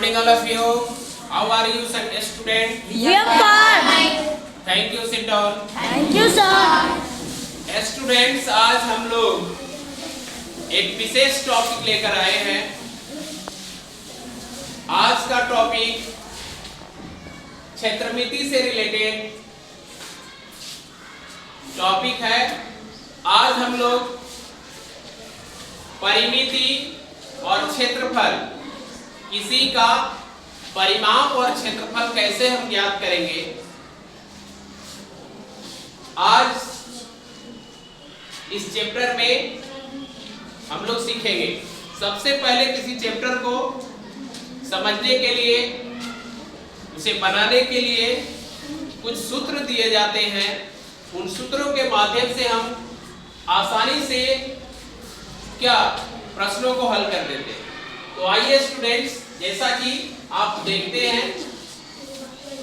morning all of you. How are you student? We are fine. Thank you, sit down. Thank you, sir. Students, आज हम लोग एक विशेष topic लेकर आए हैं। आज का टॉपिक क्षेत्रमिति से रिलेटेड टॉपिक है। आज हम लोग परिमिति और क्षेत्रफल, किसी का परिमाप और क्षेत्रफल कैसे हम ज्ञात करेंगे, आज इस चैप्टर में हम लोग सीखेंगे। सबसे पहले किसी चैप्टर को समझने के लिए, उसे बनाने के लिए कुछ सूत्र दिए जाते हैं। उन सूत्रों के माध्यम से हम आसानी से क्या प्रश्नों को हल कर देते हैं। तो आइए स्टूडेंट्स, जैसा कि आप देखते हैं,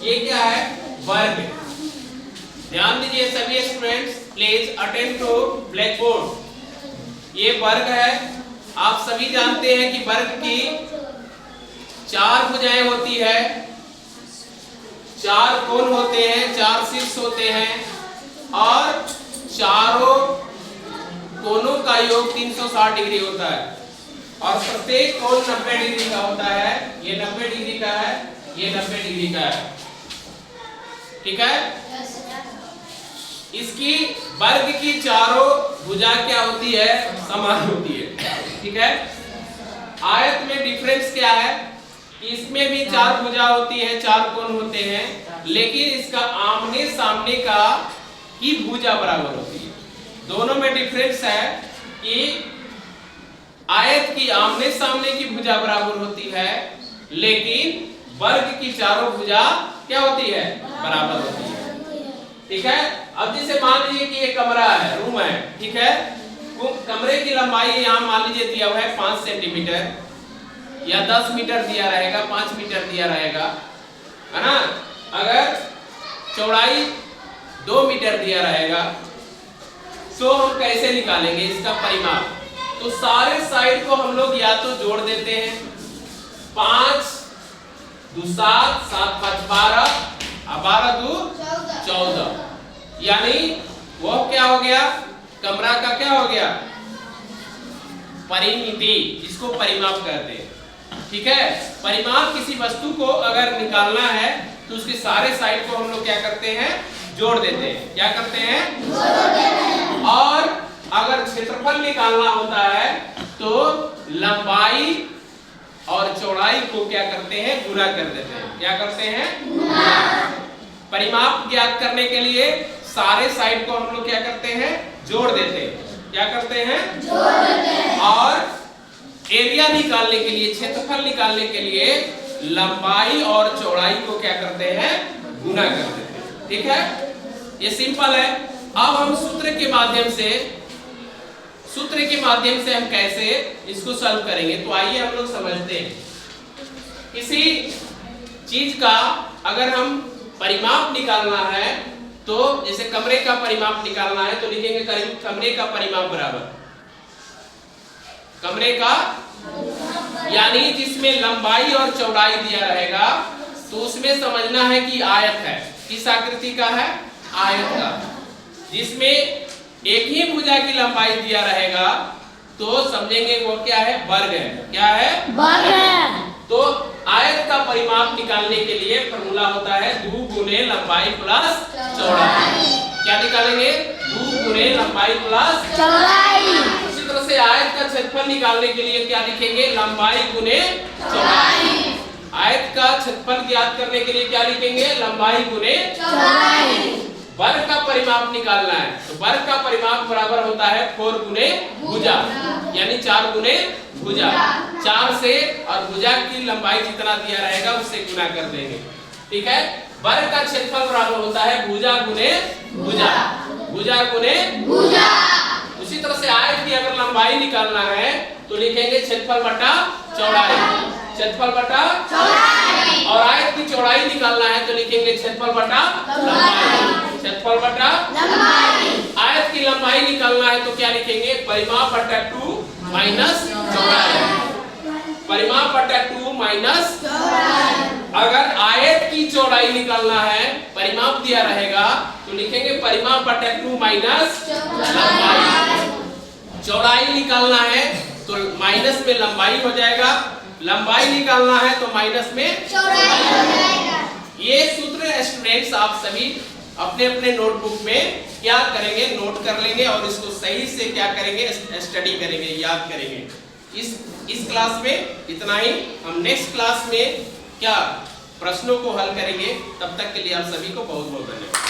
ये क्या है, वर्ग। ध्यान दीजिए सभी students, please attend to black board. ये वर्ग है। आप सभी जानते हैं कि वर्ग की 4 भुजाएं होती है, 4 कोण होते हैं, 4 शीर्ष होते हैं और चारों कोणों का योग 360 डिग्री होता है और प्रत्येक कोण 90 डिग्री का होता है। ये 90 डिग्री का है, ये 90 डिग्री का है। ठीक है। इसकी वर्ग की चारों भुजा क्या होती है, समान होती है। ठीक है। आयत में डिफरेंस क्या है, इसमें भी 4 भुजा होती है, 4 कोण होते हैं, लेकिन इसका आमने सामने का की भुजा बराबर होती है। दोनों में डिफरेंस है कि आयत की आमने सामने की भुजा बराबर होती है, लेकिन वर्ग की चारों भुजा क्या होती है, बराबर होती है। ठीक है। अब जैसे मान लीजिए कि ये कमरा है, रूम है। ठीक है। कमरे की लंबाई यहाँ मान लीजिए दिया हुआ है 5 सेंटीमीटर या 10 मीटर दिया रहेगा, 5 मीटर दिया रहेगा, है ना। अगर चौड़ाई 2 मीटर दिया रहेगा तो हम कैसे निकालेंगे इसका परिमाप। तो सारे साइड को हम लोग या तो जोड़ देते हैं, 5 2 7 7 5 12 और 12 2 14, यानी वो क्या हो गया, कमरा का क्या हो गया, परिमिति, जिसको परिमाप कहते हैं। ठीक है। परिमाप किसी वस्तु को अगर निकालना है तो उसके सारे साइड को हम लोग क्या करते हैं, जोड़ देते हैं। क्या करते हैं, जोड़ देते हैं। और अगर क्षेत्रफल निकालना होता है तो लंबाई और चौड़ाई को क्या करते हैं, गुणा कर देते हैं। क्या करते हैं, गुणा। परिमाप ज्ञात करने के लिए सारे साइड को हम लोग क्या करते हैं, जोड़ देते हैं। क्या करते हैं, जोड़ देते हैं। और एरिया निकालने के लिए, क्षेत्रफल निकालने के लिए लंबाई और चौड़ाई को क्या करते हैं, गुणा कर देते हैं। ठीक है। ये सिंपल है। अब हम सूत्र के माध्यम से हम कैसे इसको सॉल्व करेंगे, तो आइए हम लोग समझते हैं। किसी चीज का अगर हम परिमाप निकालना है, तो जैसे कमरे का परिमाप निकालना है तो लिखेंगे कमरे का परिमाप बराबर कमरे का, यानी जिसमें लंबाई और चौड़ाई दिया रहेगा तो उसमें समझना है कि आयत है। किस आकृति का है, आयत का। जिसमें एक ही भुजा की लंबाई दिया रहेगा तो समझेंगे वो क्या है, वर्ग है। क्या है, वर्ग है। तो आयत का परिमाप निकालने के लिए फॉर्मूला होता है 2 गुने लंबाई प्लस चौड़ाई। क्या निकालेंगे, 2 गुने लंबाई प्लस चौड़ाई। उसी तरह से आयत का क्षेत्रफल निकालने के लिए क्या लिखेंगे, लंबाई गुने चौड़ाई। आयत का क्षेत्रफल ज्ञात करने के लिए क्या लिखेंगे, लंबाई गुने चौड़ाई। वर्ग का परिमाप निकालना है तो वर्ग का परिमाप बराबर होता है 4 गुने भुजा, यानी 4 गुने भुजा। 4 से और भुजा की लंबाई जितना दिया रहेगा उससे गुना कर देंगे। ठीक है। वर्ग का क्षेत्रफल बराबर होता है भुजा गुने भुजा, भुजा गुने भुजा। उसी तरह से आयत की अगर लंबाई निकालना है तो लिखेंगे क्षेत्रफल बटा चौड़ाई, क्षेत्रफल बटा चौड़ाई। और आयत की चौड़ाई निकालना है तो लिखेंगे क्षेत्रफल बटा लंबाई, क्षेत्रफल बटा लंबाई। आयत की लंबाई निकालना है तो क्या लिखेंगे, परिमाप बटा 2 माइनस चौड़ाई, परिमाप बटा 2 माइनस अगर आयत की चौड़ाई निकालना है, परिमाप दिया रहेगा तो लिखेंगे परिमाप बटे 2 माइनस लंबाई। चौड़ाई निकालना है तो माइनस में लंबाई हो जाएगा, लंबाई निकालना है तो माइनस में चौड़ाई हो जाएगा। ये सूत्र स्टूडेंट्स आप सभी अपने अपने नोटबुक में क्या करेंगे, नोट कर लेंगे और इसको सही से क्या करेंगे, स्टडी करेंगे, याद करेंगे। इस क्लास में इतना ही। हम नेक्स्ट क्लास में क्या प्रश्नों को हल करेंगे। तब तक के लिए आप सभी को बहुत बहुत धन्यवाद।